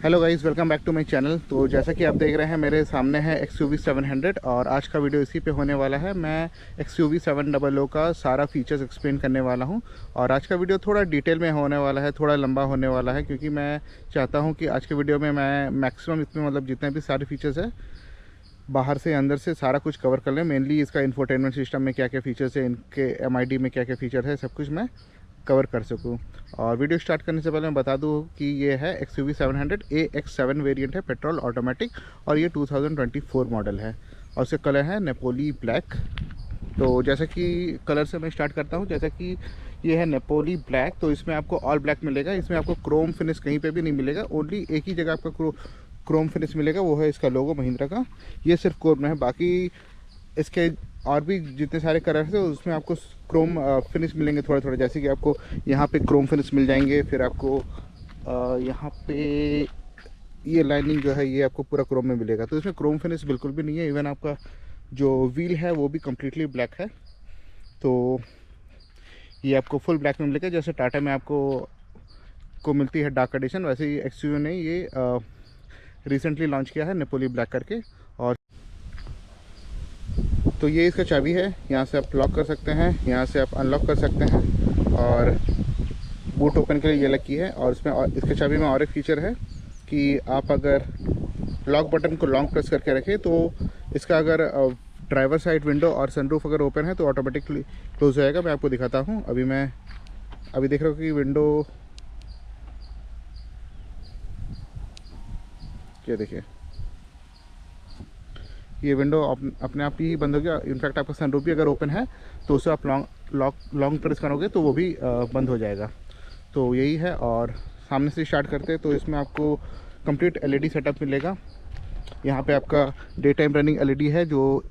Hello guys, welcome back to my channel. तो जैसा कि आप देख रहे हैं, मेरे सामने है XUV 700 और आज का वीडियो इसी पे होने वाला है। मैं XUV 700 का सारा फीचर्स एक्सप्लेन करने वाला हूं और आज का वीडियो थोड़ा डिटेल में होने वाला है, थोड़ा लंबा होने वाला है, क्योंकि मैं चाहता हूं कि आज के वीडियो में मैं मैक्सिमम इसमें मतलब जितने भी सारे फीचर्स है बाहर से अंदर से सारा कुछ कवर कर लें। मेनली इसका इंफोटेनमेंट सिस्टम में क्या क्या फीचर्स है, इनके MID में क्या क्या फीचर है, सब कुछ मैं कवर कर सकूं। और वीडियो स्टार्ट करने से पहले मैं बता दूं कि ये है XUV 700 AX7 वेरिएंट है, पेट्रोल ऑटोमेटिक, और ये 2024 मॉडल है और उसका कलर है नेपोली ब्लैक। तो जैसा कि कलर से मैं स्टार्ट करता हूं, जैसा कि ये है नेपोली ब्लैक, तो इसमें आपको ऑल ब्लैक मिलेगा। इसमें आपको क्रोम फिनिश कहीं पे भी नहीं मिलेगा, ओनली एक ही जगह आपका क्रोम फिनिश मिलेगा, वो है इसका लोगो महिंद्रा का। ये सिर्फ क्रोम में है, बाकी इसके और भी जितने सारे कलर हैं उसमें आपको क्रोम फिनिश मिलेंगे थोड़े थोड़े। जैसे कि आपको यहाँ पे क्रोम फिनिश मिल जाएंगे, फिर आपको यहाँ पे ये लाइनिंग जो है ये आपको पूरा क्रोम में मिलेगा। तो इसमें क्रोम फिनिश बिल्कुल भी नहीं है। इवन आपका जो व्हील है वो भी कम्प्लीटली ब्लैक है। तो ये आपको फुल ब्लैक में मिलेगा। जैसे टाटा में आपको मिलती है डार्क एडिशन, वैसे ही XUV ने ये रिसेंटली लॉन्च किया है नेपोली ब्लैक करके। और तो ये इसका चाबी है, यहाँ से आप लॉक कर सकते हैं, यहाँ से आप अनलॉक कर सकते हैं। और बूट ओपन के लिए ये अलग की है। और इसमें इसके चाबी में और एक फीचर है कि आप अगर लॉक बटन को लॉन्ग प्रेस करके रखें तो इसका अगर ड्राइवर साइड विंडो और सनरूफ अगर ओपन है तो ऑटोमेटिकली क्लोज हो जाएगा। मैं आपको दिखाता हूँ। अभी देख रहा हूँ कि विंडो, ये देखिए, ये विंडो अपने आप ही बंद हो गया। इनफैक्ट आपका सनरूफ भी अगर ओपन है तो उसे आप लॉन्ग प्रेस करोगे तो वो भी बंद हो जाएगा। तो यही है। और सामने से स्टार्ट करते हैं तो इसमें आपको कंप्लीट LED सेटअप मिलेगा। यहाँ पे आपका डे टाइम रनिंग LED है जो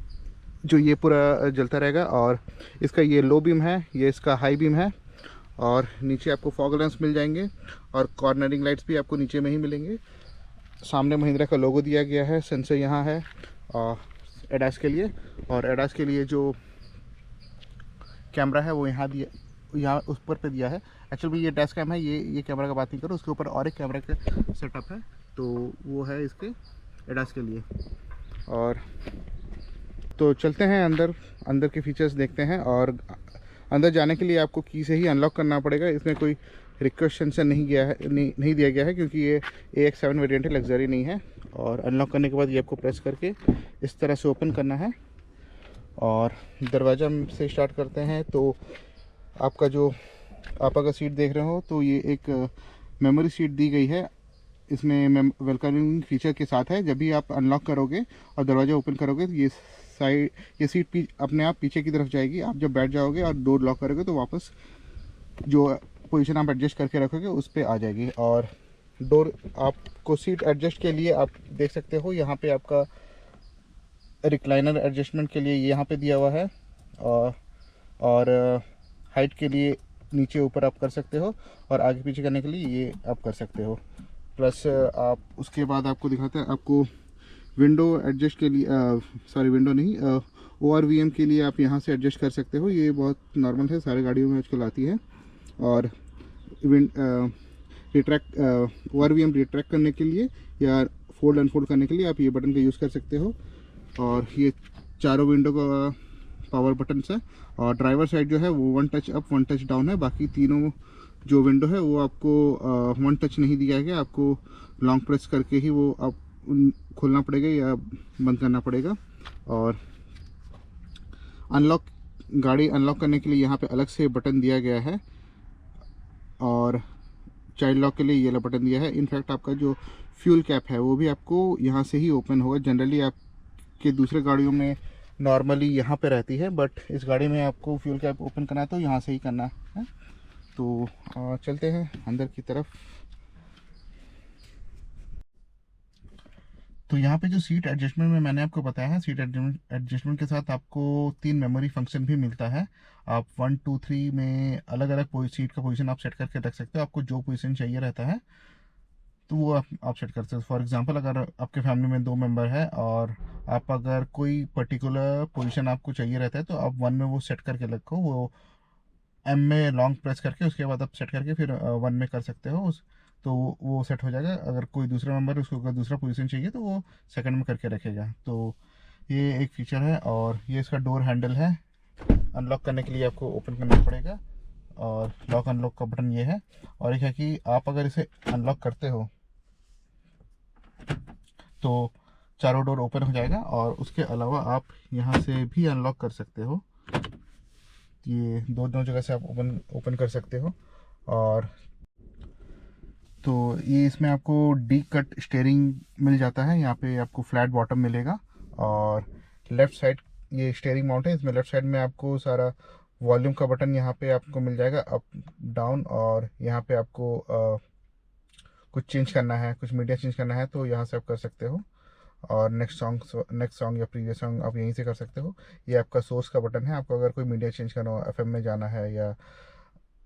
जो ये पूरा जलता रहेगा। और इसका ये लो बीम है, ये इसका हाई बीम है। और नीचे आपको फॉग लैंप्स मिल जाएंगे और कॉर्नरिंग लाइट्स भी आपको नीचे में ही मिलेंगे। सामने महिंद्रा का लोगो दिया गया है, सेंसर यहाँ है एडास के लिए। और एडास के लिए जो कैमरा है वो यहाँ उस पर दिया है। एक्चुअली ये डैश कैम है, ये कैमरा का बात नहीं करो, उसके ऊपर और एक कैमरा का सेटअप है, तो वो है इसके एडास के लिए। और तो चलते हैं अंदर के फीचर्स देखते हैं। और अंदर जाने के लिए आपको की से ही अनलॉक करना पड़ेगा। इसमें कोई रिक्वेस्ट सेंसर नहीं दिया गया है, क्योंकि ये AX7 वेरिएंट है, लग्जरी नहीं है। और अनलॉक करने के बाद ये आपको प्रेस करके इस तरह से ओपन करना है। और दरवाज़ा से स्टार्ट करते हैं तो आपका जो आप अगर सीट देख रहे हो तो ये एक मेमोरी सीट दी गई है। इसमें वेलकमिंग फीचर के साथ है। जब भी आप अनलॉक करोगे और दरवाज़ा ओपन करोगे तो ये सीट अपने आप पीछे की तरफ जाएगी। आप जब बैठ जाओगे और डोर लॉक करोगे तो वापस जो पोजीशन आप एडजस्ट करके रखोगे उस पर आ जाएगी। और डोर आपको सीट एडजस्ट के लिए आप देख सकते हो, यहाँ पे आपका रिक्लाइनर एडजस्टमेंट के लिए यहाँ पे दिया हुआ है। और हाइट के लिए नीचे ऊपर आप कर सकते हो, और आगे पीछे करने के लिए ये आप कर सकते हो। प्लस आप उसके बाद आपको दिखाते हैं, आपको विंडो एडजस्ट के लिए सॉरी विंडो नहीं, ORVM के लिए आप यहाँ से एडजस्ट कर सकते हो। ये बहुत नॉर्मल है, सारे गाड़ियों में आजकल आती है। और ORVM रिट्रैक्ट करने के लिए या फोल्ड अनफोल्ड करने के लिए आप ये बटन का यूज़ कर सकते हो। और ये चारों विंडो का पावर बटन है। और ड्राइवर साइड जो है वो 1 टच अप 1 टच डाउन है। बाकी तीनों जो विंडो है वो आपको 1 टच नहीं दिया गया, आपको लॉन्ग प्रेस करके ही वो आप खोलना पड़ेगा या बंद करना पड़ेगा। और गाड़ी अनलॉक करने के लिए यहाँ पे अलग से बटन दिया गया है। और चाइल्ड लॉक के लिए ये वाला बटन दिया है। इनफैक्ट आपका जो फ्यूल कैप है वो भी आपको यहाँ से ही ओपन होगा। जनरली आपके दूसरे गाड़ियों में नॉर्मली यहाँ पे रहती है, बट इस गाड़ी में आपको फ्यूल कैप ओपन करना है तो यहाँ से ही करना है। तो चलते हैं अंदर की तरफ। तो यहाँ पे जो सीट एडजस्टमेंट में मैंने आपको बताया है, सीट एडजस्टमेंट के साथ आपको 3 मेमोरी फंक्शन भी मिलता है। आप 1 2 3 में अलग अलग सीट का पोजीशन आप सेट करके रख सकते हो। आपको जो पोजीशन चाहिए रहता है तो वो आप सेट कर सकते हो। फॉर एग्जांपल, अगर आपके फैमिली में 2 मेंबर है और आप अगर कोई पर्टिकुलर पोजीशन आपको चाहिए रहता है तो आप 1 में वो सेट करके रखो, वो M में लॉन्ग प्रेस करके उसके बाद आप सेट करके फिर 1 में कर सकते हो। तो वो सेट हो जाएगा। अगर कोई दूसरा मेंबर है उसको अगर दूसरा पोजीशन चाहिए तो वो सेकंड में करके रखेगा। तो ये एक फीचर है। और ये इसका डोर हैंडल है, अनलॉक करने के लिए आपको ओपन करना पड़ेगा और लॉक अनलॉक का बटन ये है। और एक है कि आप अगर इसे अनलॉक करते हो तो चारों डोर ओपन हो जाएगा। और उसके अलावा आप यहाँ से भी अनलॉक कर सकते हो, ये दोनों जगह से आप ओपन कर सकते हो। और तो ये इसमें आपको डी कट स्टीयरिंग मिल जाता है, यहाँ पे आपको फ्लैट बॉटम मिलेगा। और लेफ़्ट साइड ये स्टीयरिंग माउंट है, इसमें लेफ़्ट साइड में आपको सारा वॉल्यूम का बटन यहाँ पे आपको मिल जाएगा, अप डाउन। और यहाँ पे आपको कुछ चेंज करना है, कुछ मीडिया चेंज करना है तो यहाँ से आप कर सकते हो। और नेक्स्ट सॉन्ग या प्रीवियस सॉन्ग आप यहीं से कर सकते हो। ये आपका सोर्स का बटन है, आपको अगर कोई मीडिया चेंज करना हो, एफएम में जाना है या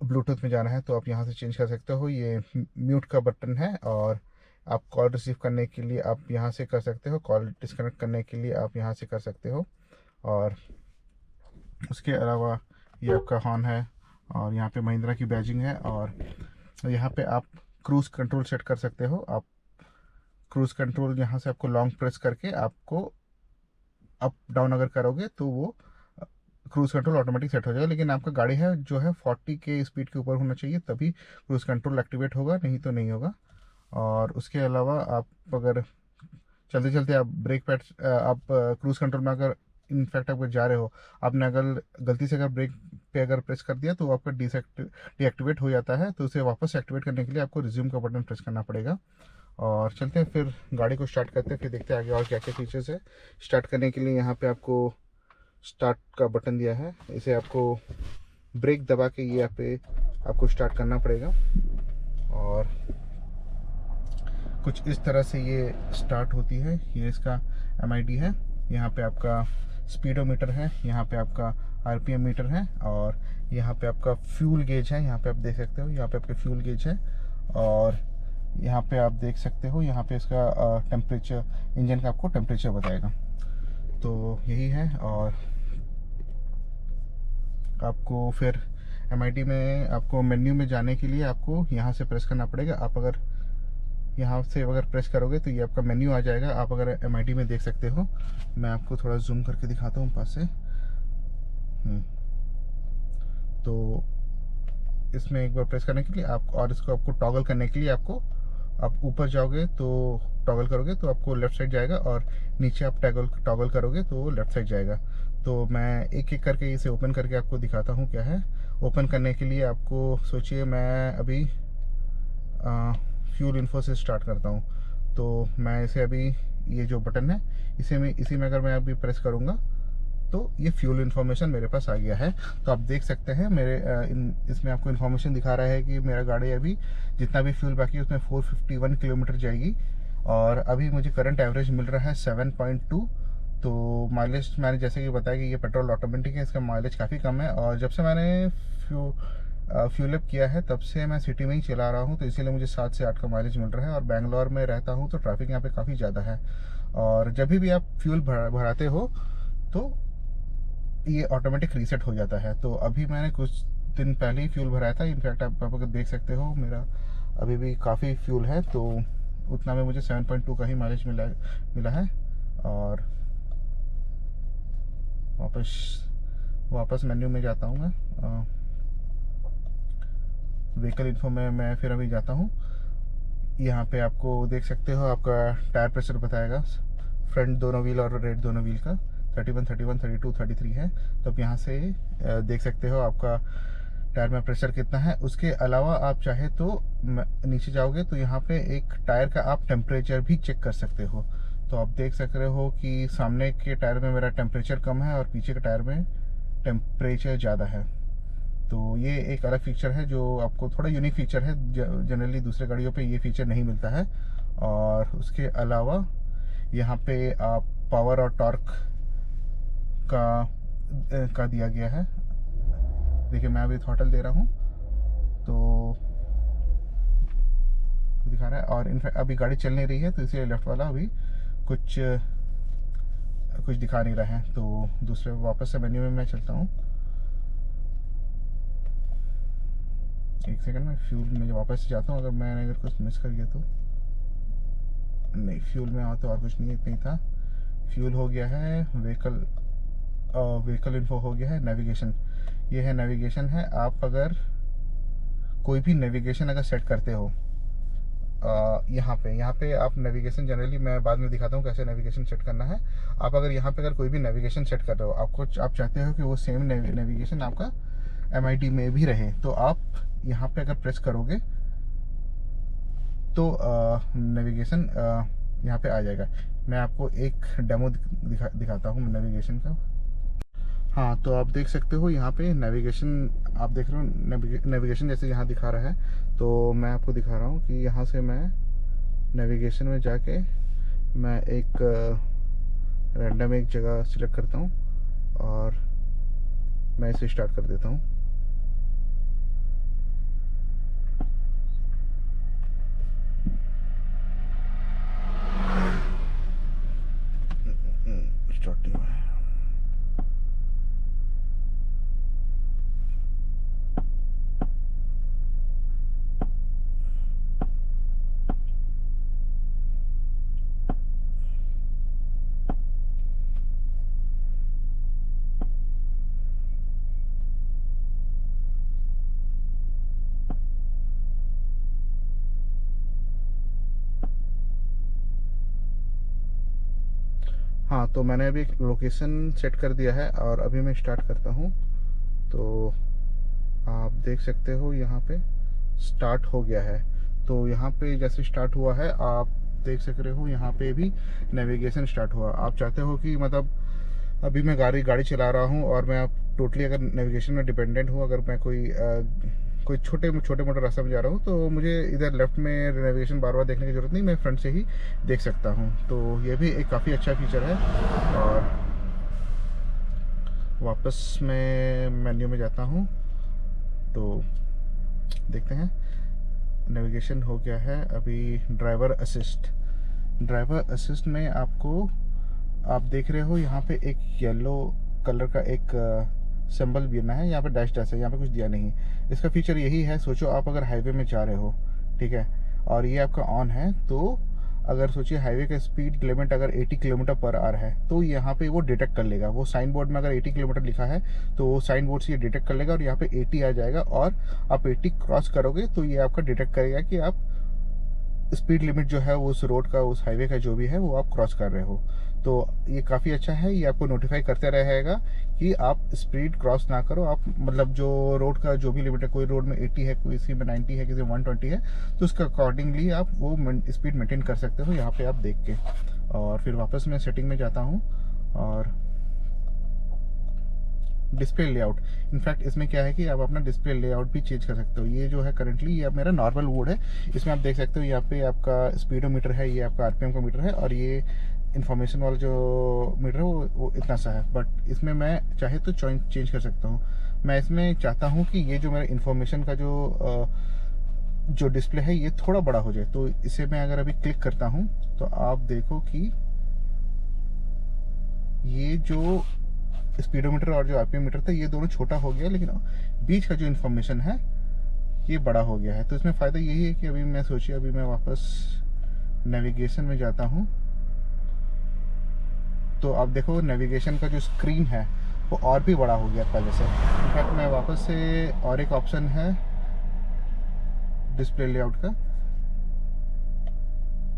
ब्लूटूथ में जाना है तो आप यहाँ से चेंज कर सकते हो। ये म्यूट का बटन है। और आप कॉल रिसीव करने के लिए आप यहाँ से कर सकते हो, कॉल डिस्कनेक्ट करने के लिए आप यहाँ से कर सकते हो। और उसके अलावा ये आपका हॉर्न है और यहाँ पे महिंद्रा की बैजिंग है। और यहाँ पे आप क्रूज़ कंट्रोल सेट कर सकते हो। आप क्रूज़ कंट्रोल यहाँ से आपको लॉन्ग प्रेस करके आपको अप डाउन अगर करोगे तो वो क्रूज़ कंट्रोल ऑटोमेटिक सेट हो जाएगा। लेकिन आपका गाड़ी है जो है 40 के स्पीड के ऊपर होना चाहिए तभी क्रूज़ कंट्रोल एक्टिवेट होगा, नहीं तो नहीं होगा। और उसके अलावा आप अगर चलते चलते आप ब्रेक पैड आप क्रूज़ कंट्रोल में अगर इनफैक्ट अगर जा रहे हो, आपने अगर गलती से अगर ब्रेक पे अगर प्रेस कर दिया तो आपका डीएक्टिवेट हो जाता है। तो उसे वापस एक्टिवेट करने के लिए आपको रिज्यूम का बटन प्रेस करना पड़ेगा। और चलते हैं फिर गाड़ी को स्टार्ट करते हैं, फिर देखते हैं आगे और क्या क्या फीचर्स है। स्टार्ट करने के लिए यहाँ पे आपको स्टार्ट का बटन दिया है, इसे आपको ब्रेक दबा के ये यहाँ पे आपको स्टार्ट करना पड़ेगा। और कुछ इस तरह से ये स्टार्ट होती है। ये इसका MID है, यहाँ पे आपका स्पीडोमीटर है, यहाँ पे आपका RPM मीटर है। और यहाँ पे आपका फ्यूल गेज है, यहाँ पे आप देख सकते हो, यहाँ पे आपके फ्यूल गेज है। और यहाँ पे आप देख सकते हो, यहाँ पे इसका टेम्परेचर, इंजन का आपको टेम्परेचर बताएगा। तो यही है। और आपको फिर MID में आपको मेन्यू में जाने के लिए आपको यहाँ से प्रेस करना पड़ेगा। आप अगर यहाँ से अगर प्रेस करोगे तो ये आपका मेन्यू आ जाएगा। आप अगर MID में देख सकते हो, मैं आपको थोड़ा जूम करके दिखाता हूँ पास से। तो इसमें एक बार प्रेस करने के लिए आप, और इसको आपको टॉगल करने के लिए आपको, आप ऊपर जाओगे तो टॉगल करोगे तो आपको लेफ़्ट साइड जाएगा, और नीचे आप टॉगल करोगे तो लेफ़्ट साइड जाएगा। तो मैं एक एक करके इसे ओपन करके आपको दिखाता हूँ क्या है। ओपन करने के लिए आपको, सोचिए मैं अभी फ्यूल इन्फो से स्टार्ट करता हूँ। तो मैं इसे अभी, ये जो बटन है इसी में अगर मैं अभी प्रेस करूँगा तो ये फ्यूल इन्फॉर्मेशन मेरे पास आ गया है। तो आप देख सकते हैं मेरे इसमें आपको इन्फॉर्मेशन दिखा रहा है कि मेरा गाड़ी अभी जितना भी फ्यूल बाकी है उसमें 451 किलोमीटर जाएगी। और अभी मुझे करंट एवरेज मिल रहा है 7.2। तो माइलेज मैंने जैसे कि बताया कि ये पेट्रोल ऑटोमेटिक है, इसका माइलेज काफ़ी कम है। और जब से मैंने फ्यूल अप किया है तब से मैं सिटी में ही चला रहा हूँ, तो इसीलिए मुझे 7 से 8 का माइलेज मिल रहा है। और बेंगलोर में रहता हूँ तो ट्रैफिक यहाँ पे काफ़ी ज़्यादा है। और जब भी आप फ्यूल भराते हो तो ये ऑटोमेटिक रीसेट हो जाता है। तो अभी मैंने कुछ दिन पहले ही फ्यूल भराया था। इनफैक्ट आप अगर देख सकते हो मेरा अभी भी काफ़ी फ्यूल है, तो उतना में मुझे 7.2 का ही मिला है। और वापस मेन्यू में जाता हूँ मैं, व्हीकल इन्फो में मैं फिर अभी जाता हूँ। यहाँ पे आपको देख सकते हो आपका टायर प्रेशर बताएगा, फ्रंट दोनों व्हील और रेड दोनों व्हील का 31, 31, 32, 33 है। तो आप यहाँ से देख सकते हो आपका टायर में प्रेशर कितना है। उसके अलावा आप चाहे तो नीचे जाओगे तो यहाँ पे एक टायर का आप टेम्परेचर भी चेक कर सकते हो। तो आप देख सक रहे हो कि सामने के टायर में मेरा टेम्परेचर कम है और पीछे के टायर में टेम्परेचर ज़्यादा है। तो ये एक अलग फीचर है जो आपको थोड़ा यूनिक फीचर है, जनरली दूसरे गाड़ियों पे ये फीचर नहीं मिलता है। और उसके अलावा यहाँ पे आप पावर और टॉर्क का दिया गया है। देखिए मैं अभी थ्रॉटल दे रहा हूँ तो दिखा रहा है। और इनफैक्ट अभी गाड़ी चल नहीं रही है तो इसलिए लेफ्ट वाला अभी कुछ दिखा नहीं रहा है। तो दूसरे वापस से मेन्यू में मैं चलता हूँ। एक सेकंड में फ्यूल में जब वापस जाता हूँ, अगर मैंने अगर कुछ मिस कर गया तो नहीं, फ्यूल में आओ तो और कुछ नहीं, इतना ही था। फ्यूल हो गया है, व्हीकल इन्फो हो गया है, नेविगेशन, ये है नेविगेशन है। आप अगर कोई भी नेविगेशन अगर सेट करते हो यहाँ पे आप नेविगेशन, जनरली मैं बाद में दिखाता हूँ कैसे नेविगेशन सेट करना है। आप अगर यहाँ पे अगर कोई भी नेविगेशन सेट कर रहे हो, आप चाहते हो कि वो सेम नेविगेशन आपका MID में भी रहे, तो आप यहाँ पे अगर प्रेस करोगे तो नेविगेशन यहाँ पे आ जाएगा। मैं आपको एक डेमो दिखाता हूँ नेविगेशन का। हाँ, तो आप देख सकते हो यहाँ पे नेविगेशन, आप देख रहे हो नेविगेशन जैसे यहाँ दिखा रहा है। तो मैं आपको दिखा रहा हूँ कि यहाँ से मैं नेविगेशन में जाके मैं एक रैंडम एक जगह सिलेक्ट करता हूँ और मैं इसे स्टार्ट कर देता हूँ। स्टार्टिंग में हाँ, तो मैंने अभी एक लोकेशन सेट कर दिया है और अभी मैं स्टार्ट करता हूँ। तो आप देख सकते हो यहाँ पे स्टार्ट हो गया है। तो यहाँ पे जैसे स्टार्ट हुआ है, आप देख सक रहे हो यहाँ पे भी नेविगेशन स्टार्ट हुआ। आप चाहते हो कि मतलब अभी मैं गाड़ी चला रहा हूँ और मैं अब टोटली अगर नेविगेशन में डिपेंडेंट हूँ, अगर मैं कोई छोटे मोटे रास्ते में जा रहा हूँ, तो मुझे इधर लेफ्ट में नेविगेशन बार बार देखने की ज़रूरत नहीं, मैं फ्रंट से ही देख सकता हूँ। तो ये भी एक काफ़ी अच्छा फीचर है। और वापस मैं मेन्यू में जाता हूँ तो देखते हैं, नेविगेशन हो गया है। अभी ड्राइवर असिस्ट में आपको, आप देख रहे हो यहाँ पे एक येलो कलर का एक सिंबल भी ना है, यहाँ पे डैश है, यहाँ पे कुछ दिया नहीं। इसका फीचर यही है, सोचो आप अगर हाईवे में जा रहे हो, ठीक है, और ये आपका ऑन है, तो अगर सोचिए हाईवे का स्पीड लिमिट अगर 80 km/h है, तो यहाँ पे वो डिटेक्ट कर लेगा। वो साइन बोर्ड में अगर 80 किलोमीटर लिखा है तो वो साइन बोर्ड से ये डिटेक्ट कर लेगा और यहाँ पे 80 आ जाएगा, और आप 80 क्रॉस करोगे तो ये आपका डिटेक्ट करेगा कि आप स्पीड लिमिट जो है उस रोड का, उस हाईवे का जो भी है, वो आप क्रॉस कर रहे हो। तो ये काफ़ी अच्छा है, ये आपको नोटिफाई करते रहेगा कि आप स्पीड क्रॉस ना करो। आप मतलब जो रोड का जो भी लिमिट है, कोई रोड में 80 है, कोई इसी में 90 है, किसी में 120 है, तो उसका अकॉर्डिंगली आप वो स्पीड मेंटेन कर सकते हो यहाँ पे आप देख के। और फिर वापस मैं सेटिंग में जाता हूँ और डिस्प्ले लेआउट, इनफैक्ट इसमें क्या है कि आप अपना डिस्प्ले लेआउट भी चेंज कर सकते हो। ये जो है करंटली ये मेरा नॉर्मल मोड है, इसमें आप देख सकते हो यहाँ पे आपका स्पीडोमीटर है, ये आपका RPM का मीटर है, और ये इन्फॉर्मेशन वाला जो मीटर है वो इतना सा है। बट इसमें मैं चाहे तो चेंज कर सकता हूँ। मैं इसमें चाहता हूँ कि ये जो मेरा इन्फॉर्मेशन का जो डिस्प्ले है ये थोड़ा बड़ा हो जाए, तो इसे मैं अगर अभी क्लिक करता हूँ तो आप देखो कि ये जो स्पीडोमीटर और जो RPM मीटर था ये दोनों छोटा हो गया, लेकिन बीच का जो इन्फॉर्मेशन है ये बड़ा हो गया है। तो इसमें फ़ायदा यही है कि अभी मैं सोचिए, अभी मैं वापस नेविगेशन में जाता हूँ तो आप देखो नेविगेशन का जो स्क्रीन है वो और भी बड़ा हो गया पहले से। इनफैक्ट मैं वापस से, और एक ऑप्शन है डिस्प्ले लेआउट का,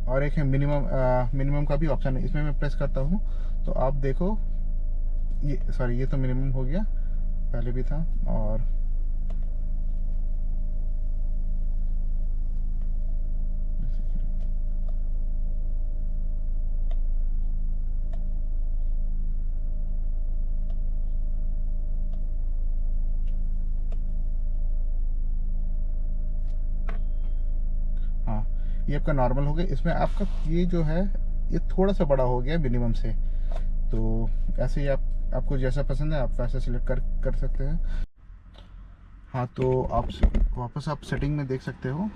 और एक है मिनिमम का भी ऑप्शन है, इसमें मैं प्रेस करता हूँ तो आप देखो ये, सॉरी ये तो मिनिमम हो गया, पहले भी था। और हाँ, ये आपका नॉर्मल हो गया। इसमें आपका ये जो है ये थोड़ा सा बड़ा हो गया मिनिमम से। तो ऐसे ही आपको जैसा पसंद है आप वैसा सिलेक्ट कर सकते हैं। हाँ, तो आप वापस आप सेटिंग में देख सकते हो।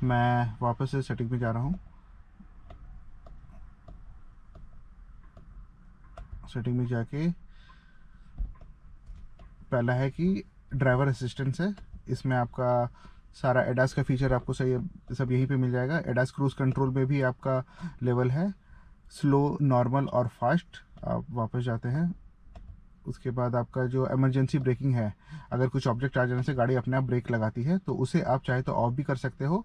मैं वापस से सेटिंग में जा रहा हूँ। सेटिंग में जाके पहला है कि ड्राइवर असिस्टेंस है, इसमें आपका सारा एडास का फीचर आपको सही सब यहीं पे मिल जाएगा। एडास क्रूज़ कंट्रोल में भी आपका लेवल है, स्लो, नॉर्मल और फास्ट। आप वापस जाते हैं, उसके बाद आपका जो इमरजेंसी ब्रेकिंग है, अगर कुछ ऑब्जेक्ट आ जाने से गाड़ी अपने आप ब्रेक लगाती है तो उसे आप चाहे तो ऑफ भी कर सकते हो।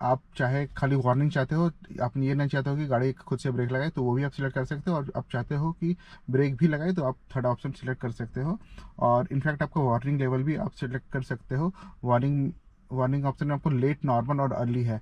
आप चाहे खाली वार्निंग चाहते हो, आप ये नहीं चाहते हो कि गाड़ी खुद से ब्रेक लगाए, तो वो भी आप सिलेक्ट कर सकते हो। और आप चाहते हो कि ब्रेक भी लगाए तो आप थर्ड ऑप्शन सिलेक्ट कर सकते हो। और इनफैक्ट आपका वार्निंग लेवल भी आप सिलेक्ट कर सकते हो। वार्निंग वार्निंग ऑप्शन में आपको लेट, नॉर्मल और अर्ली है।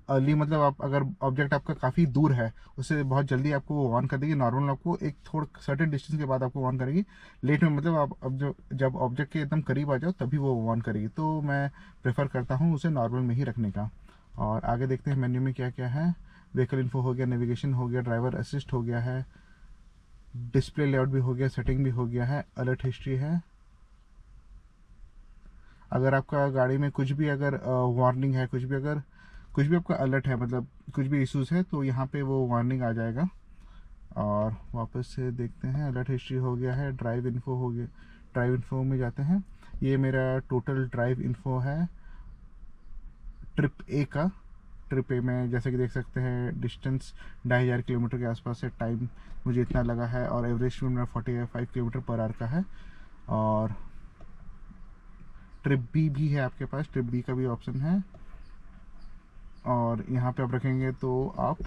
अर्ली मतलब आप अगर ऑब्जेक्ट आपका काफ़ी दूर है उससे बहुत जल्दी आपको वो वार्न कर देगी। नॉर्मल आपको एक थोड़ा सर्टेन डिस्टेंस के बाद आपको वार्न करेगी। लेट में मतलब आप अब जो जब ऑब्जेक्ट के एकदम करीब आ जाओ तभी वो वार्न करेगी। तो मैं प्रेफर करता हूँ उसे नॉर्मल में ही रखने का। और आगे देखते हैं मेन्यू में क्या क्या है। व्हीकल इन्फो हो गया, नेविगेशन हो गया, ड्राइवर असिस्ट हो गया है, डिस्प्ले लेआउट भी हो गया, सेटिंग भी हो गया है, अलर्ट हिस्ट्री है। अगर आपका गाड़ी में कुछ भी अगर वार्निंग है, कुछ भी आपका अलर्ट है, मतलब कुछ भी इश्यूज़ है तो यहाँ पे वो वार्निंग आ जाएगा। और वापस से देखते हैं, अलर्ट हिस्ट्री हो गया है, ड्राइव इन्फो हो गया। ड्राइव इन्फो में जाते हैं, ये मेरा टोटल ड्राइव इन्फो है ट्रिप ए का। ट्रिप ए में जैसे कि देख सकते हैं डिस्टेंस 2500 किलोमीटर के आसपास है, टाइम मुझे इतना लगा है और एवरेज स्पीड मेरा 45 किलोमीटर पर आवर का है। और ट्रिप बी भी है आपके पास, ट्रिप बी का भी ऑप्शन है। और यहाँ पे आप रखेंगे तो आप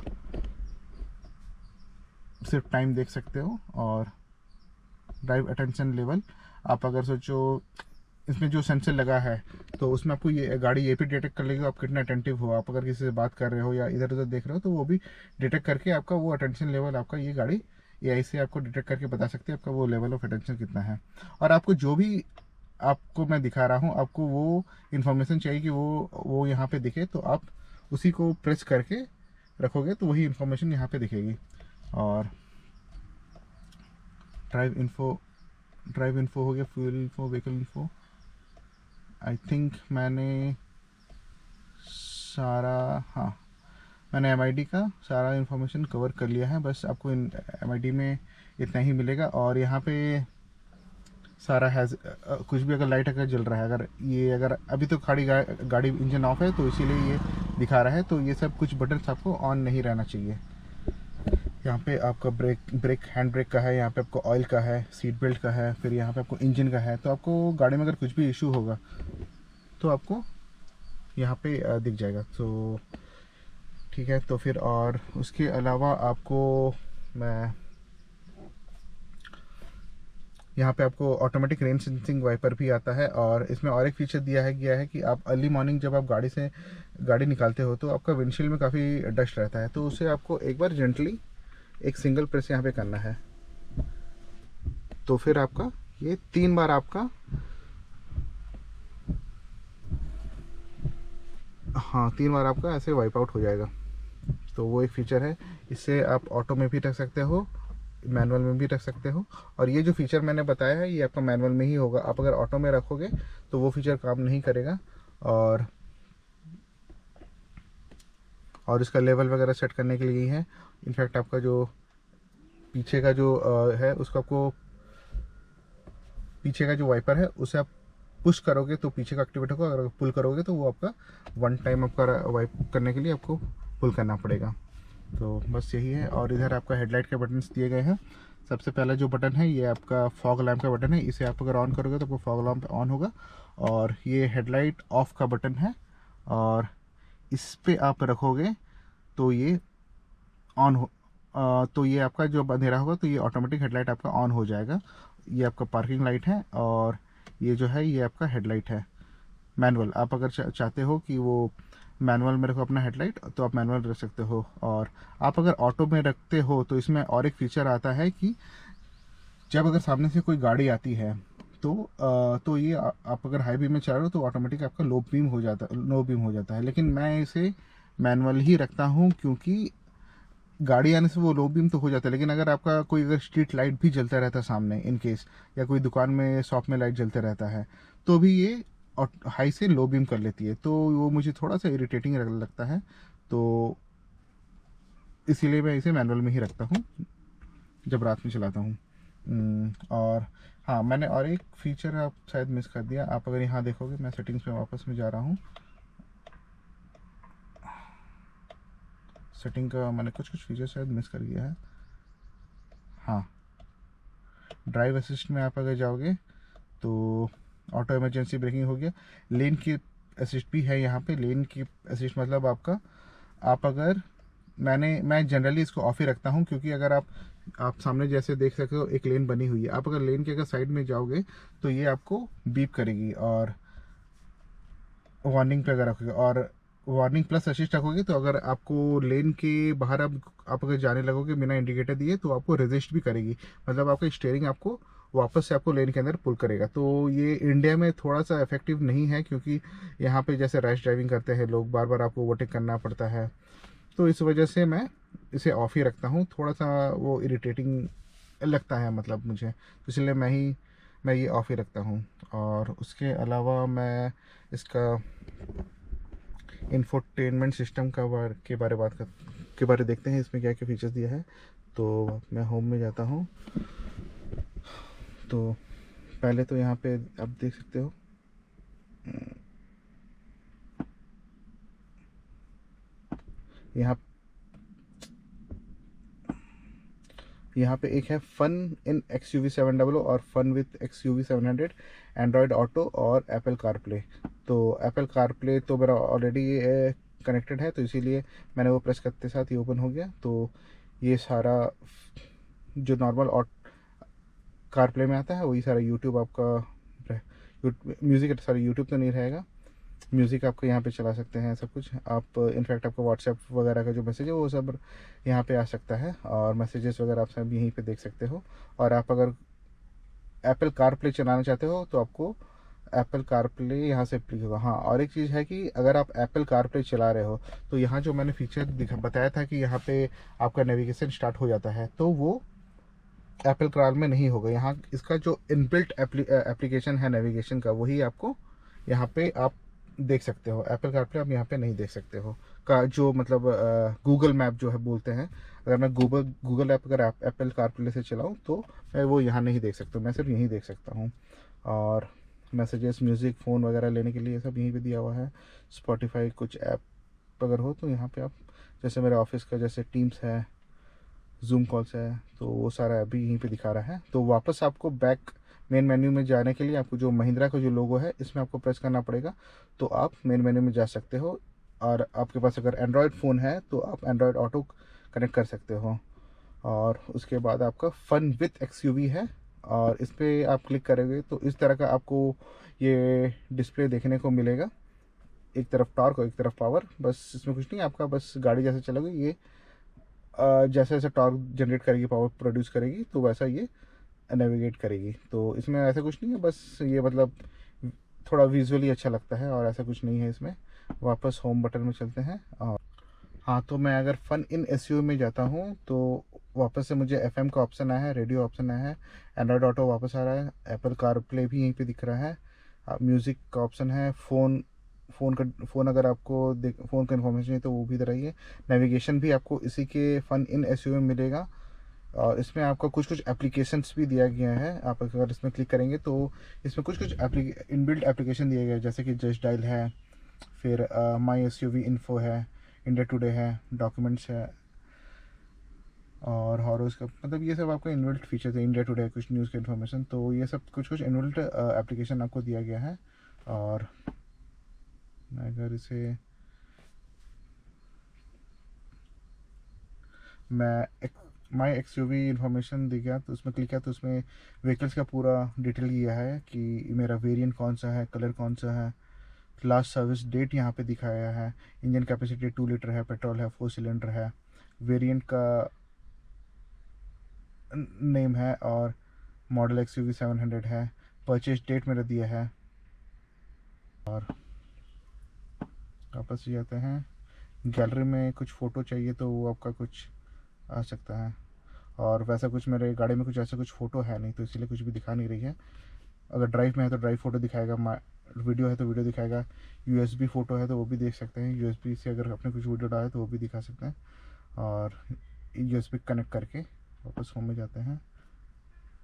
सिर्फ टाइम देख सकते हो। और ड्राइव अटेंशन लेवल, आप अगर सोचो इसमें जो सेंसर लगा है तो उसमें आपको ये गाड़ी ये भी डिटेक्ट कर लेगी आप कितना अटेंटिव हो। आप अगर किसी से बात कर रहे हो या इधर उधर देख रहे हो तो वो भी डिटेक्ट करके आपका वो अटेंशन लेवल, आपका ये गाड़ी एआई से आपको डिटेक्ट करके बता सकती है आपका वो लेवल ऑफ अटेंशन कितना है। और आपको जो भी आपको मैं दिखा रहा हूँ, आपको वो इन्फॉर्मेशन चाहिए कि वो यहाँ पे दिखे तो आप उसी को प्रेस करके रखोगे तो वही इन्फॉर्मेशन यहाँ पे दिखेगी। और ड्राइव इन्फो हो गया, fuel info, vehicle info. I think मैंने सारा, हाँ मैंने एमआईडी का सारा इन्फॉर्मेशन कवर कर लिया है। बस आपको एमआईडी में इतना ही मिलेगा। और यहाँ पे सारा हैज़ कुछ भी अगर लाइट अगर जल रहा है, अगर अभी तो गाड़ी इंजन ऑफ है तो इसीलिए ये दिखा रहा है। तो ये सब कुछ बटन्स आपको ऑन नहीं रहना चाहिए। यहाँ पे आपका हैंड ब्रेक का है, यहाँ पे आपको ऑयल का है, सीट बेल्ट का है, फिर यहाँ पे आपको इंजन का है। तो आपको गाड़ी में अगर कुछ भी इशू होगा तो आपको यहाँ पे दिख जाएगा। तो ठीक है, तो फिर और उसके अलावा आपको मैं यहाँ पे आपको ऑटोमेटिक रेन सेंसिंग वाइपर भी आता है। और इसमें और एक फीचर गया है कि आप अर्ली मॉर्निंग जब आप गाड़ी निकालते हो तो आपका विंडशील्ड में काफ़ी डस्ट रहता है, तो उसे आपको एक बार जेंटली एक सिंगल प्रेस यहाँ पे करना है। तो फिर आपका ये 3 बार आपका, हाँ 3 बार आपका ऐसे वाइप आउट हो जाएगा। तो वो एक फ़ीचर है, इससे आप ऑटो में भी रख सकते हो, मैनुअल में भी रख सकते हो। और ये जो फीचर मैंने बताया है ये आपका मैनुअल में ही होगा। आप अगर ऑटो में रखोगे तो वो फीचर काम नहीं करेगा। और इसका लेवल वगैरह सेट करने के लिए ही है। इनफैक्ट आपका जो पीछे का जो है उसको आपको, पीछे का जो वाइपर है उसे आप पुश करोगे तो पीछे का एक्टिवेट होगा, अगर पुल करोगे तो वो आपका वन टाइम आपका वाइप करने के लिए आपको पुल करना पड़ेगा। तो बस यही है। और इधर आपका हेडलाइट के बटन्स दिए गए हैं। सबसे पहला जो बटन है ये आपका फॉग लैम्प का बटन है, इसे आप अगर ऑन करोगे तो आपको फॉग लैम्प ऑन होगा। और ये हेडलाइट ऑफ का बटन है, और इस पे आप रखोगे तो ये ऑन हो, तो ये आपका जो अंधेरा होगा तो ये ऑटोमेटिक हेडलाइट आपका ऑन हो जाएगा। ये आपका पार्किंग लाइट है, और ये जो है ये आपका हेडलाइट है मैनुअल। आप अगर चाहते हो कि वो मैनुअल में रखो अपना हेडलाइट तो आप मैनुअल रख सकते हो। और आप अगर ऑटो में रखते हो तो इसमें और एक फीचर आता है कि जब अगर सामने से कोई गाड़ी आती है तो ये आप अगर हाई बीम में चला रहे हो तो ऑटोमेटिक आपका लो बीम हो जाता है। लेकिन मैं इसे मैनुअल ही रखता हूँ क्योंकि गाड़ी आने से वो लो बीम तो हो जाता है, लेकिन अगर स्ट्रीट लाइट भी जलता रहता है सामने इन केस, या कोई दुकान में शॉप में लाइट जलते रहता है तो भी ये हाई से लो बीम कर लेती है। तो वो मुझे थोड़ा सा इरिटेटिंग लगता है, तो इसीलिए मैं इसे मैनुअल में ही रखता हूँ जब रात में चलाता हूँ। और हाँ, मैंने और एक फीचर आप शायद मिस कर दिया। आप अगर यहाँ देखोगे, मैं सेटिंग्स में वापस में जा रहा हूँ। सेटिंग का मैंने कुछ फीचर शायद मिस कर दिया है। हाँ, ड्राइव असिस्ट में आप अगर जाओगे तो ऑटो इमरजेंसी ब्रेकिंग हो गया। लेन की असिस्ट भी है यहाँ पे। लेन की असिस्ट मतलब आपका, आप अगर, मैं जनरली इसको ऑफ ही रखता हूँ, क्योंकि अगर आप सामने जैसे देख सकते हो एक लेन बनी हुई है, आप अगर लेन के अगर साइड में जाओगे तो ये आपको बीप करेगी और वार्निंग पे अगर रखोगे, और वार्निंग प्लस असिस्ट रखोगे तो अगर आपको लेन के बाहर आप अगर जाने लगोगे बिना इंडिकेटर दिए तो आपको रेजिस्ट भी करेगी। मतलब आपका स्टीयरिंग आपको वापस से आपको लेन के अंदर पुल करेगा। तो ये इंडिया में थोड़ा सा इफेक्टिव नहीं है, क्योंकि यहाँ पे जैसे रैश ड्राइविंग करते हैं लोग, बार बार आपको ओवरटेक करना पड़ता है। तो इस वजह से मैं इसे ऑफ ही रखता हूँ। थोड़ा सा वो इरिटेटिंग लगता है मतलब मुझे, तो इसलिए मैं ये ऑफ ही रखता हूँ। और उसके अलावा मैं इसका इंफोटेनमेंट सिस्टम के बारे देखते हैं, इसमें क्या क्या फीचर्स दिया है। तो मैं होम में जाता हूँ। तो पहले तो यहाँ पे आप देख सकते हो, यहाँ यहाँ पे एक है फन इन XUV700 और fun with XUV700, Android Auto और एप्पल कारप्ले। तो एप्पल कारप्ले तो मेरा ऑलरेडी कनेक्टेड है, तो इसीलिए मैंने वो प्रेस करते साथ ही ओपन हो गया। तो ये सारा जो नॉर्मल कारप्ले में आता है वही सारा यूट्यूब आपका, म्यूज़िक सॉरी यूट्यूब तो नहीं रहेगा, म्यूज़िक आपको यहाँ पे चला सकते हैं सब कुछ आप। इनफैक्ट आपको व्हाट्सएप वगैरह का जो मैसेज है वो सब यहाँ पे आ सकता है, और मैसेजेस वगैरह आप सब यहीं पे देख सकते हो। और आप अगर एप्पल कार प्ले चलाना चाहते हो तो आपको एप्पल कार प्ले यहाँ से क्लिक होगा। हाँ, और एक चीज़ है कि अगर आप एप्पल कार प्ले चला रहे हो तो यहाँ जो मैंने फीचर बताया था कि यहाँ पे आपका नेविगेशन स्टार्ट हो जाता है, तो वो एप्पल कार में नहीं होगा। यहाँ इसका जो इनबिल्ट एप्लीकेशन है नेविगेशन का, वही आपको यहाँ पे आप देख सकते हो। एप्पल कार प्ले आप यहाँ पे नहीं देख सकते हो का जो मतलब गूगल मैप जो है बोलते हैं, अगर मैं गूगल ऐप अगर एप्पल कार प्ले से चलाऊँ तो मैं वो यहाँ नहीं देख सकता, मैं सिर्फ यहीं देख सकता हूँ। और मैसेजेस, म्यूज़िक, फ़ोन वगैरह लेने के लिए सब यहीं पे दिया हुआ है। स्पॉटिफाई कुछ ऐप अगर हो तो यहाँ पे आप, जैसे मेरे ऑफिस का जैसे टीम्स है, जूम कॉल्स है, तो वो सारा अभी यहीं पे दिखा रहा है। तो वापस आपको बैक मेन मेन्यू में जाने के लिए आपको जो महिंद्रा का जो लोगो है इसमें आपको प्रेस करना पड़ेगा, तो आप मेन मेन्यू में जा सकते हो। और आपके पास अगर एंड्रॉयड फ़ोन है तो आप एंड्रॉयड ऑटो कनेक्ट कर सकते हो। और उसके बाद आपका फन विथ XUV है, और इस पर आप क्लिक करोगे तो इस तरह का आपको ये डिस्प्ले देखने को मिलेगा। एक तरफ टॉर्क और एक तरफ पावर, बस इसमें कुछ नहीं, आपका बस गाड़ी जैसे चलोगे ये जैसे जैसे टॉर्क जनरेट करेगी, पावर प्रोड्यूस करेगी, तो वैसा ये नेविगेट करेगी। तो इसमें ऐसा कुछ नहीं है, बस ये मतलब थोड़ा विजुअली अच्छा लगता है, और ऐसा कुछ नहीं है इसमें। वापस होम बटन में चलते हैं। और हाँ, तो मैं अगर फन इन SUV में जाता हूँ तो वापस से मुझे FM का ऑप्शन आया है, रेडियो ऑप्शन आया है, एंड्रॉयड ऑटो वापस आ रहा है, एप्पल कार प्ले भी यहीं पे दिख रहा है, म्यूज़िक का ऑप्शन है, फ़ोन अगर आपको फ़ोन का इन्फॉर्मेशन चाहिए तो वो भी इधर आई है। नेविगेशन भी आपको इसी के फन इन SUV में मिलेगा, और इसमें आपका कुछ एप्लीकेशंस भी दिया गया है। आप अगर इसमें क्लिक करेंगे तो इसमें कुछ इनबिल्ट एप्लीकेशन दिए गए हैं, जैसे कि जस्ट डायल है, फिर माई SUV इन्फो है, इंडिया टुडे है, डॉक्यूमेंट्स है, और हॉरोस्कोप, मतलब ये सब आपको इनबिल्ट फीचर्स है। इंडिया टुडे है, कुछ न्यूज़ के इन्फॉर्मेशन, तो ये सब कुछ इनबिल्ट एप्लीकेशन आपको दिया गया है। और मैं अगर इसे माई XUV इन्फॉर्मेशन दे गया तो उसमें क्लिक किया तो उसमें व्हीकल्स का पूरा डिटेल दिया है कि मेरा वेरिएंट कौन सा है, कलर कौन सा है, लास्ट सर्विस डेट यहाँ पे दिखाया है, इंजन कैपेसिटी 2 लीटर है, पेट्रोल है, 4 सिलेंडर है, वेरिएंट का नेम है, और मॉडल XUV700 है, परचेज डेट मेरा दिया है। और वापस जाते हैं, गैलरी में कुछ फ़ोटो चाहिए तो वो आपका कुछ आ सकता है, और वैसा कुछ मेरे गाड़ी में कुछ ऐसा कुछ फ़ोटो है नहीं, तो इसीलिए कुछ भी दिखा नहीं रही है। अगर ड्राइव में है तो ड्राइव फ़ोटो दिखाएगा, वीडियो है तो वीडियो दिखाएगा, USB फ़ोटो है तो वो भी देख सकते हैं, USB से अगर अपने कुछ वीडियो डाले तो वो भी दिखा सकते हैं। और USB कनेक्ट करके वापस होम में जाते हैं।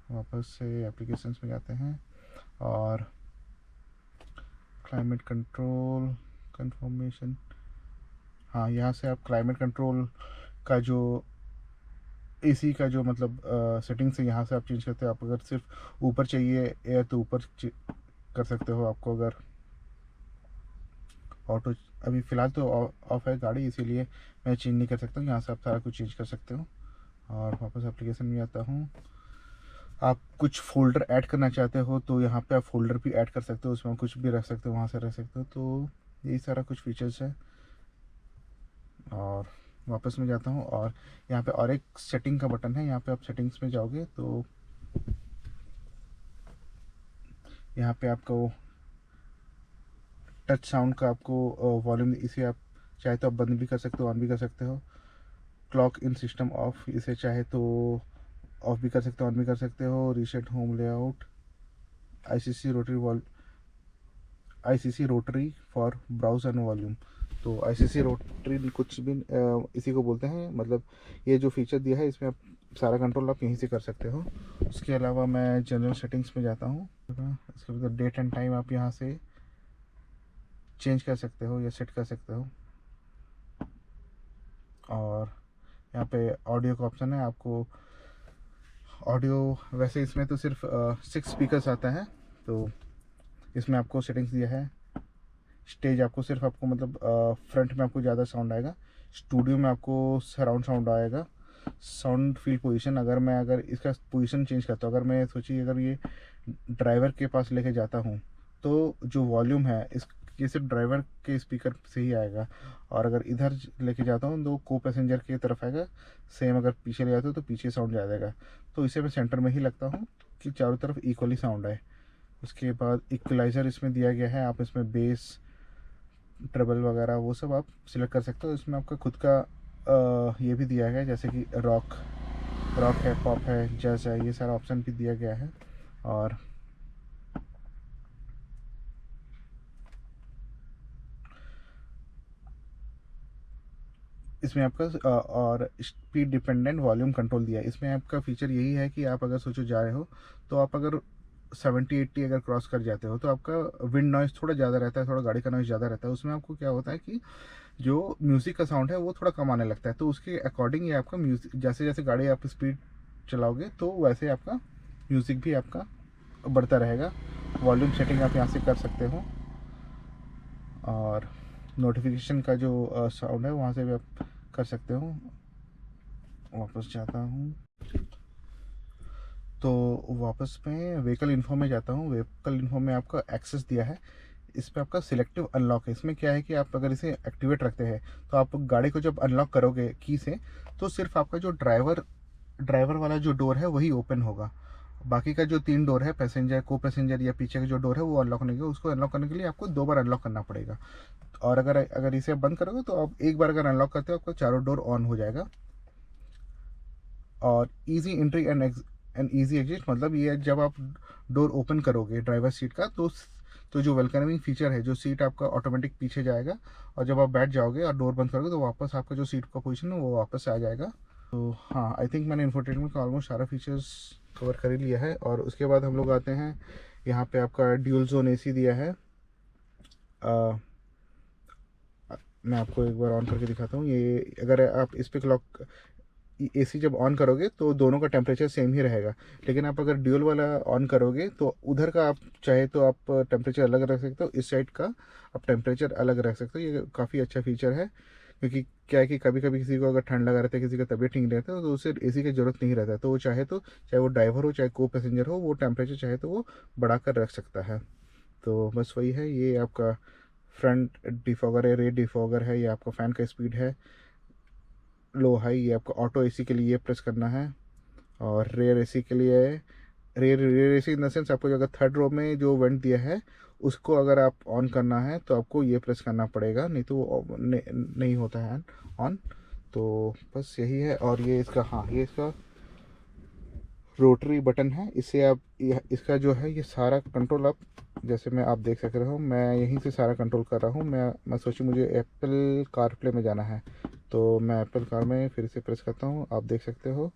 वापस से एप्लीकेशंस में जाते हैं और क्लाइमेट कंट्रोल कंफर्मेशन, हाँ यहाँ से आप क्लाइमेट कंट्रोल का जो एसी का जो मतलब सेटिंग्स है यहाँ से आप चेंज करते हो। आप अगर सिर्फ ऊपर चाहिए एयर तो ऊपर कर सकते हो। आपको अगर ऑटो, अभी फ़िलहाल तो ऑफ है गाड़ी, इसीलिए मैं चेंज नहीं कर सकता हूँ। यहाँ से आप सारा कुछ चेंज कर सकते हो। और वापस एप्लीकेशन में आता हूँ। आप कुछ फ़ोल्डर ऐड करना चाहते हो तो यहाँ पे आप फ़ोल्डर भी ऐड कर सकते हो, उसमें कुछ भी रख सकते हो, वहाँ से रख सकते हो। तो यही सारा कुछ फीचर्स है। और वापस में जाता हूँ और यहाँ पे और एक सेटिंग का बटन है, यहाँ पे आप सेटिंग्स में जाओगे तो यहाँ पे आपको टच साउंड का आपको वॉल्यूम, इसे आप चाहे तो आप बंद भी कर सकते हो, ऑन भी कर सकते हो। क्लॉक इन सिस्टम ऑफ, इसे चाहे तो ऑफ भी कर सकते हो, ऑन भी कर सकते हो। Reset home layout, ICC rotary wall, ICC rotary for browse and volume. तो आईसीसी रोटरी कुछ भी इसी को बोलते हैं। मतलब ये जो फीचर दिया है इसमें आप सारा कंट्रोल आप यहीं से कर सकते हो। उसके अलावा मैं जनरल सेटिंग्स में जाता हूँ। इसके बाद डेट एंड टाइम आप यहाँ से चेंज कर सकते हो या सेट कर सकते हो। और यहाँ पे ऑडियो का ऑप्शन है। आपको ऑडियो, वैसे इसमें तो सिर्फ 6 स्पीकर्स आता है, तो इसमें आपको सेटिंग्स दिया है। स्टेज आपको सिर्फ आपको मतलब फ्रंट में आपको ज़्यादा साउंड आएगा। स्टूडियो में आपको सराउंड साउंड आएगा। साउंड फील पोजीशन, अगर इसका पोजीशन चेंज करता हूँ, अगर मैं सोचिए अगर ये ड्राइवर के पास लेके जाता हूँ तो जो वॉल्यूम है इस ये सिर्फ ड्राइवर के स्पीकर से ही आएगा। और अगर इधर लेके जाता हूँ तो को पैसेंजर की तरफ आएगा। सेम अगर पीछे ले जाता हूँ तो पीछे साउंड जाएगा। तो इसे मैं सेंटर में ही लगता हूँ कि चारों तरफ इक्वली साउंड आए। उसके बाद इक्वलाइज़र इसमें दिया गया है। आप इसमें बेस, ट्रबल वगैरह वो सब आप सिलेक्ट कर सकते हो। इसमें आपका खुद का ये भी दिया गया है, जैसे कि रॉक है, पॉप है, जैज है, ये सारा ऑप्शन भी दिया गया है। और इसमें आपका और स्पीड डिपेंडेंट वॉल्यूम कंट्रोल दिया है। इसमें आपका फीचर यही है कि आप अगर सोचो जा रहे हो तो आप अगर 70-80 अगर क्रॉस कर जाते हो तो आपका विंड नॉइज़ थोड़ा ज़्यादा रहता है, थोड़ा गाड़ी का नॉइज़ ज़्यादा रहता है। उसमें आपको क्या होता है कि जो म्यूज़िक का साउंड है वो थोड़ा कम आने लगता है। तो उसके अकॉर्डिंग ये आपका म्यूज़िक, जैसे जैसे गाड़ी आप स्पीड चलाओगे तो वैसे आपका म्यूज़िक भी आपका बढ़ता रहेगा। वॉल्यूम सेटिंग आप यहाँ से कर सकते हो। और नोटिफिकेशन का जो साउंड है वहाँ से भी आप कर सकते हो। वापस जाता हूँ तो वापस में व्हीकल इन्फो में जाता हूँ। व्हीकल इन्फो में आपका एक्सेस दिया है। इस पर आपका सिलेक्टिव अनलॉक है। इसमें क्या है कि आप अगर इसे एक्टिवेट रखते हैं तो आप गाड़ी को जब अनलॉक करोगे की से तो सिर्फ आपका जो ड्राइवर वाला जो डोर है वही ओपन होगा। बाकी का जो 3 डोर है, पैसेंजर, को पैसेंजर या पीछे का जो डोर है वो अनलॉक नहीं होगा। उसको अनलॉक करने के लिए आपको 2 बार अनलॉक करना पड़ेगा। और अगर इसे बंद करोगे तो आप एक बार अगर अनलॉक करते हो आपका चारों डोर ऑन हो जाएगा। और easy entry and easy exit, मतलब ये जब आप डोर ओपन करोगे ड्राइवर सीट का तो जो वेलकमिंग फीचर है, जो सीट आपका ऑटोमेटिक पीछे जाएगा। और जब आप बैठ जाओगे और डोर बंद करोगे तो वापस आपका जो सीट का पोजीशन है वो वापस आ जाएगा। तो हाँ, आई थिंक मैंने इंफोटेनमेंट का ऑलमोस्ट सारा फीचर्स कवर कर ही लिया है। और उसके बाद हम लोग आते हैं यहाँ पे आपका ड्यूल जोन एसी दिया है। मैं आपको एक बार ऑन करके दिखाता हूँ। ये अगर आप इस पर क्लॉक एसी जब ऑन करोगे तो दोनों का टेम्परेचर सेम ही रहेगा। लेकिन आप अगर ड्यूल वाला ऑन करोगे तो उधर का आप चाहे तो आप टेम्परेचर अलग रख सकते हो, इस साइड का आप टेम्परेचर अलग रख सकते हो। ये काफ़ी अच्छा फीचर है, क्योंकि क्या है कि कभी कभी किसी को अगर ठंड लगा रहता है, किसी का तबीयत ठीक नहीं रहता है तो उसे एसी की ज़रूरत नहीं रहता है। तो वो चाहे तो, चाहे वो ड्राइवर हो चाहे को पैसेंजर हो, वो टेम्परेचर चाहे तो वो बढ़ा कर रख सकता है। तो बस वही है। ये आपका फ्रंट डिफॉगर है, रेयर डिफॉगर है, ये आपका फ़ैन का स्पीड है, लो हाई, ये आपका ऑटो एसी के लिए प्रेस करना है। और रेयर एसी के लिए, rare AC in the sense आपको अगर थर्ड रो में जो वेंट दिया है उसको अगर आप ऑन करना है तो आपको ये प्रेस करना पड़ेगा, नहीं तो वो नहीं होता है ऑन। तो बस यही है। और ये इसका, हाँ, ये इसका रोटरी बटन है। इससे आप इसका जो है ये सारा कंट्रोल आप, जैसे मैं आप देख सक रहे हो, मैं यहीं से सारा कंट्रोल कर रहा हूँ। मैं सोचूं मुझे एप्पल कार प्ले में जाना है तो मैं एप्पल कार में फिर से प्रेस करता हूँ। आप देख सकते हो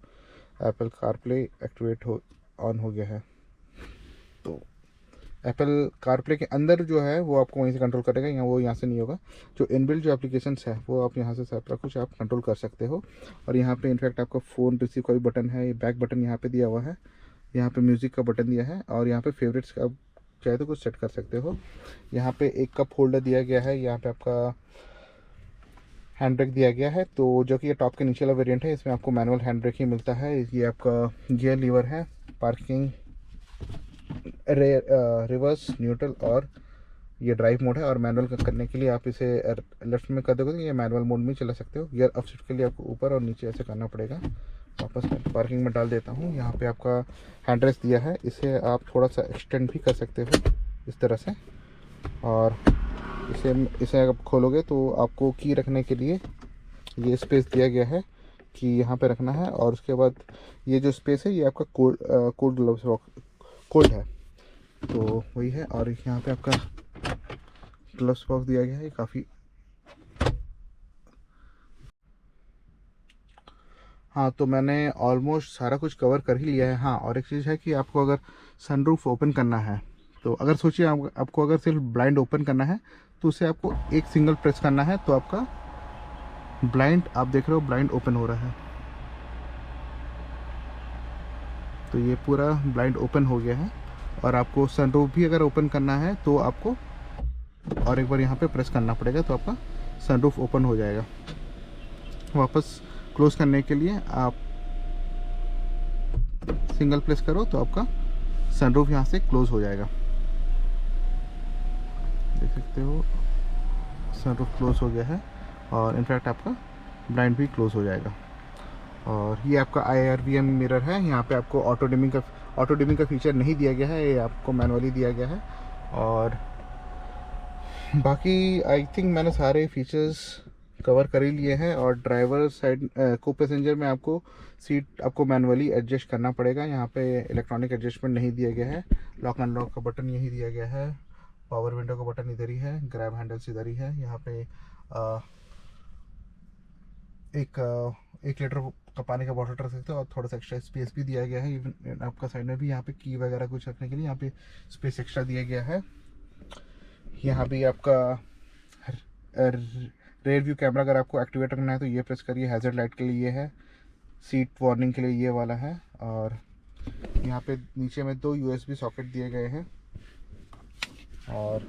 Apple car play activate on हो गया है। तो एप्पल कारप्ले के अंदर जो है वो आपको वहीं से कंट्रोल करेगा, यहाँ वो यहाँ से नहीं होगा। जो इनबिल्ट जो एप्लीकेशंस है वो आप यहाँ से सारा कुछ आप कंट्रोल कर सकते हो। और यहाँ पे इनफैक्ट आपका फ़ोन रिसीव का भी बटन है, ये बैक बटन यहाँ पे दिया हुआ है, यहाँ पे म्यूज़िक का बटन दिया है, और यहाँ पे फेवरेट्स का चाहे तो कुछ सेट कर सकते हो। यहाँ पे एक कप होल्डर दिया गया है, यहाँ पे आपका हैंड ब्रेक दिया गया है, तो जो कि ये टॉप के नीचे वाला वेरिएंट है, इसमें आपको मैनुअल हैंड ब्रेक ही मिलता है। ये आपका गियर लीवर है, पार्किंग, रिवर्स, न्यूट्रल और ये ड्राइव मोड है। और मैनुअल करने के लिए आप इसे लेफ्ट में कर दोगे तो ये मैनुअल मोड में चला सकते हो। गियर अप शिफ्ट के लिए आपको ऊपर और नीचे ऐसे करना पड़ेगा। वापस मैं पार्किंग में डाल देता हूँ। यहाँ पे आपका हैंड रेस्ट दिया है, इसे आप थोड़ा सा एक्सटेंड भी कर सकते हो इस तरह से। और इसे आप खोलोगे तो आपको की रखने के लिए ये स्पेस दिया गया है कि यहाँ पे रखना है। और उसके बाद ये जो स्पेस है ये आपका कोल्ड ग्लव्स कोल्ड है, तो वही है। और यहाँ पे आपका ग्लव्स बॉक्स दिया गया है, काफ़ी हाँ। तो मैंने ऑलमोस्ट सारा कुछ कवर कर ही लिया है। हाँ, और एक चीज़ है कि आपको अगर सनरूफ ओपन करना है तो अगर सोचिए आपको अगर सिर्फ ब्लाइंड ओपन करना है तो उसे आपको एक सिंगल प्रेस करना है, तो आपका ब्लाइंड, आप देख रहे हो ब्लाइंड ओपन हो रहा है। तो ये पूरा ब्लाइंड ओपन हो गया है। और आपको सनरूफ भी अगर ओपन करना है तो आपको और एक बार यहाँ पे प्रेस करना पड़ेगा, तो आपका सनरूफ ओपन हो जाएगा। वापस क्लोज करने के लिए आप सिंगल प्रेस करो तो आपका सनरूफ यहाँ से क्लोज हो जाएगा। देख सकते हो सनरूफ क्लोज हो गया है, और इनफैक्ट आपका ब्लाइंड भी क्लोज हो जाएगा। और ये आपका IRVM मिरर है। यहाँ पे आपको ऑटो डिमिंग का फीचर नहीं दिया गया है, ये आपको मैनुअली दिया गया है। और बाकी आई थिंक मैंने सारे फीचर्स कवर कर ही लिए हैं। और ड्राइवर साइड को पैसेंजर में आपको सीट आपको मैनुअली एडजस्ट करना पड़ेगा। यहाँ पे इलेक्ट्रॉनिक एडजस्टमेंट नहीं दिया गया है। लॉक एंड अनलॉक का बटन यही दिया गया है, पावर विंडो का बटन इधर ही है, ग्रैब हैंडल्स इधर ही है। यहाँ पे एक लीटर का पानी का बॉटल रख सकते हो, और थोड़ा सा एक्स्ट्रा स्पेस भी दिया गया है। इवन आपका साइड में भी यहाँ पे की वगैरह कुछ रखने के लिए यहाँ पे स्पेस एक्स्ट्रा दिया गया है। यहाँ पे आपका रेयर व्यू कैमरा अगर आपको एक्टिवेट करना है तो ये प्रेस करिए। हैजर्ड लाइट के लिए ये है, सीट वार्निंग के लिए ये वाला है। और यहाँ पे नीचे में 2 USB सॉकेट दिए गए हैं, और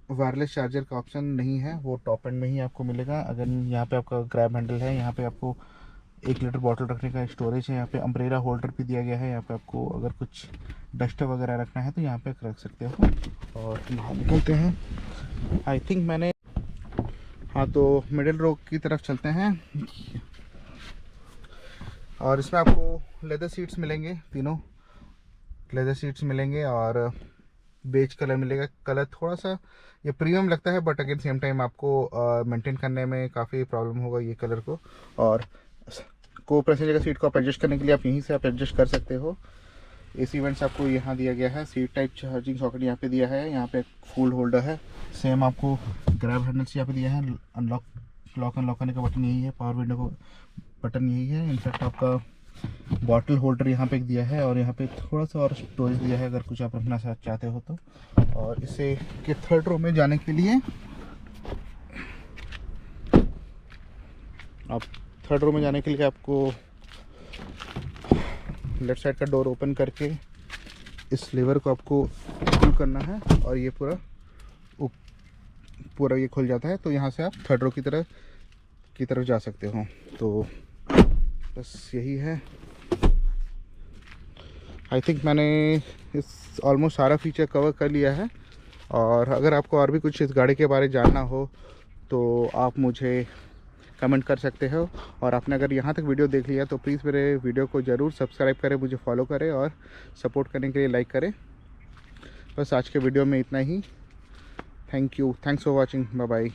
वायरलेस चार्जर का ऑप्शन नहीं है, वो टॉप एंड में ही आपको मिलेगा। अगर यहाँ पे आपका ग्रैब हैंडल है, यहाँ पे आपको 1 लीटर बॉटल रखने का स्टोरेज है। यहाँ पे अम्ब्रेला होल्डर भी दिया गया है, यहाँ पे आपको अगर कुछ डस्टर वगैरह रखना है तो यहाँ पे रख सकते हो। और यहाँ निकलते हैं। आई थिंक मैंने हाँ, तो मिडिल रो की तरफ चलते हैं। और इसमें आपको लेदर सीट्स मिलेंगे, तीनों लेदर सीट्स मिलेंगे, और बेज कलर मिलेगा। कलर थोड़ा सा ये प्रीमियम लगता है, बट अगेन सेम टाइम आपको मेंटेन करने में काफ़ी प्रॉब्लम होगा ये कलर को। और को पैसेंजर का सीट को आप एडजस्ट करने के लिए आप यहीं से आप एडजस्ट कर सकते हो। AC वेंट्स आपको यहाँ दिया गया है, सीट टाइप चार्जिंग सॉकेट यहाँ पे दिया है, यहाँ पे फूल होल्डर है। सेम आपको ग्रैब हैंडल्स यहाँ पे दिया है, लॉक अनलॉक करने का बटन यही है, पावर विंडो का बटन यही है। इनफैक्ट आपका बॉटल होल्डर यहाँ पे दिया है, और यहाँ पे थोड़ा सा और स्टोरेज दिया है अगर कुछ आप रखना चाहते हो तो। और इसे के थर्ड रो में जाने के लिए आपको लेफ्ट साइड का डोर ओपन करके इस लीवर को आपको पुल करना है, और ये पूरा ये खुल जाता है। तो यहाँ से आप थर्ड रो की तरफ जा सकते हो। तो बस यही है। आई थिंक मैंने इस ऑलमोस्ट सारा फीचर कवर कर लिया है। और अगर आपको और भी कुछ इस गाड़ी के बारे में जानना हो तो आप मुझे कमेंट कर सकते हो। और आपने अगर यहाँ तक वीडियो देख लिया तो प्लीज़ मेरे वीडियो को ज़रूर सब्सक्राइब करें, मुझे फॉलो करें, और सपोर्ट करने के लिए लाइक करें। बस आज के वीडियो में इतना ही। Thank you, thanks for watching, bye bye.